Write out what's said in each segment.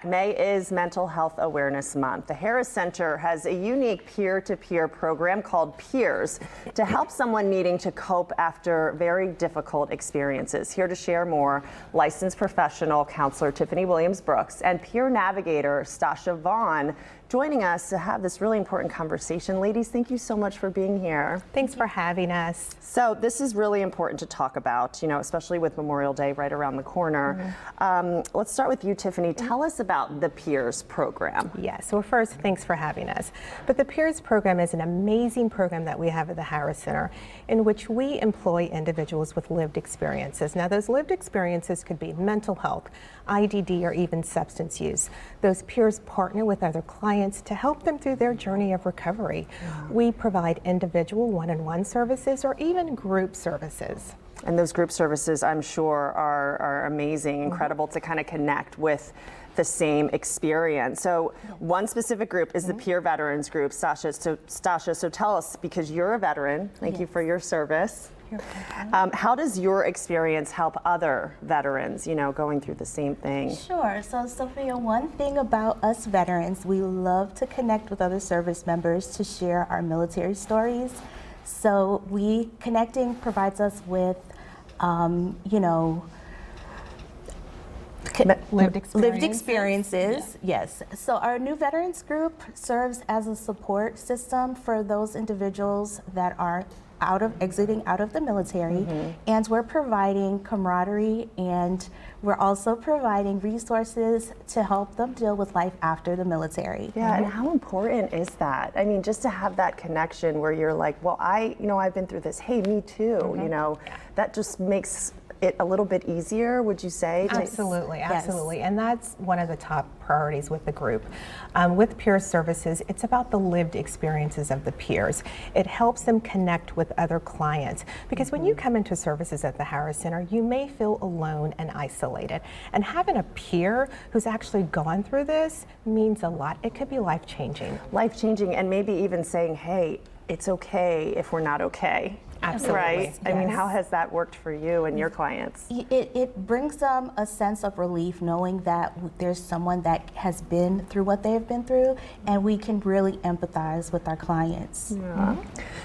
May is Mental Health Awareness Month. The Harris Center has a unique peer-to-peer program called Peers to help someone needing to cope after very difficult experiences. Here to share more, licensed professional counselor Tiffanie Williams-Brooks and peer navigator Stasha Vaughan joining us to have this really important conversation. Ladies, thank you so much for being here. Thanks for having us. So this is really important to talk about, especially with Memorial Day right around the corner. Let's start with you, Tiffanie. Tell us about the Peers program. Yes, well first, thanks for having us. But the Peers program is an amazing program that we have at the Harris Center in which we employ individuals with lived experiences. Now those lived experiences could be mental health, IDD, or even substance use. Those peers partner with other clients to help them through their journey of recovery. We provide individual one-on-one services or even group services. And those group services, I'm sure, are amazing, incredible to kind of connect with the same experience. So one specific group is the Peer Veterans Group. Stasha, so tell us, because you're a veteran, thank you for your service. How does your experience help other veterans, going through the same thing? Sure. So, Sophia, one thing about us veterans, we love to connect with other service members to share our military stories. So, connecting provides us with, Lived experiences. Yes. So our new veterans group serves as a support system for those individuals that are exiting out of the military, and we're providing camaraderie, and we're also providing resources to help them deal with life after the military. Yeah, and how important is that? I mean, just to have that connection where you're like, well, I've been through this. Hey, me too. That just makes it a little bit easier, would you say? Absolutely, absolutely. Yes. And that's one of the top priorities with the group. With peer services, it's about the lived experiences of the peers. It helps them connect with other clients, because when you come into services at the Harris Center, you may feel alone and isolated. And having a peer who's actually gone through this means a lot. It could be life-changing. Life-changing, and maybe even saying, hey, it's okay if we're not okay. Absolutely. Right? Yes. I mean, how has that worked for you and your clients? It brings them a sense of relief knowing that there's someone that has been through what they have been through, and we can really empathize with our clients. Yeah.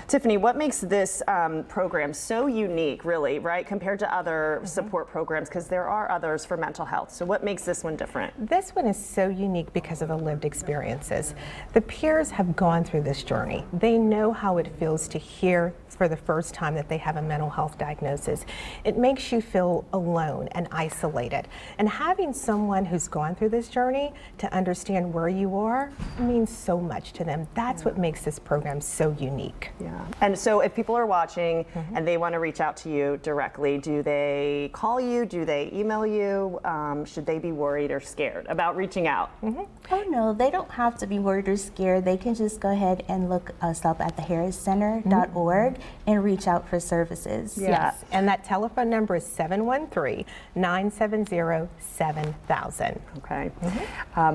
Tiffanie, what makes this program so unique, really, right, compared to other support programs? Because there are others for mental health. So what makes this one different? This one is so unique because of the lived experiences. The peers have gone through this journey. They know how it feels to hear for the first time that they have a mental health diagnosis. It makes you feel alone and isolated. And having someone who's gone through this journey to understand where you are means so much to them. That's what makes this program so unique. Yeah. And so if people are watching and they want to reach out to you directly, do they call you? Do they email you? Should they be worried or scared about reaching out? Oh no, they don't have to be worried or scared. They can just go ahead and look us up at theharriscenter.org and reach out for services. Yeah. Yes, and that telephone number is 713-970-7000. Okay.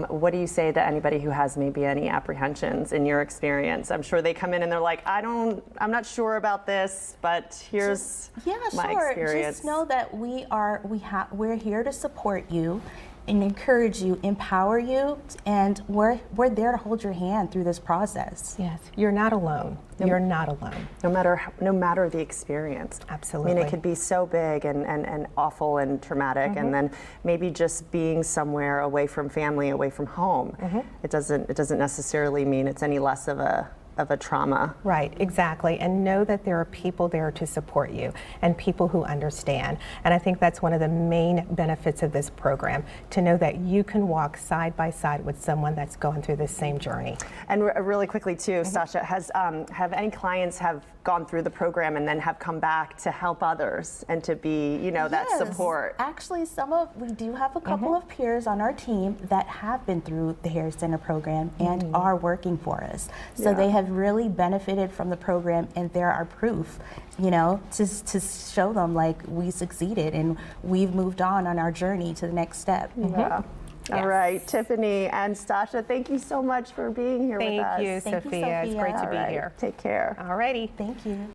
What do you say to anybody who has maybe any apprehensions in your experience? I'm sure they come in and they're like, I'm not sure about this, but here's my experience. Just know that we're here to support you and encourage you, empower you, and we're there to hold your hand through this process. Yes, you're not alone. You're not alone. No matter the experience. Absolutely. I mean, it could be so big and awful and traumatic, and then maybe just being somewhere away from family, away from home. It doesn't necessarily mean it's any less of a trauma. Right, exactly. And know that there are people there to support you and people who understand. And I think that's one of the main benefits of this program, to know that you can walk side by side with someone that's going through the same journey. And really quickly too, Stasha, have any clients have gone through the program and then have come back to help others and to be, that support? Actually, we do have a couple of peers on our team that have been through the Harris Center program and are working for us. So they have really benefited from the program, and there are proof, to show them like we succeeded and we've moved on our journey to the next step. Yeah. Yes. All right, Tiffanie and Stasha, thank you so much for being here with us. Thank you, Sophia. It's great to be here. Take care. All righty. Thank you.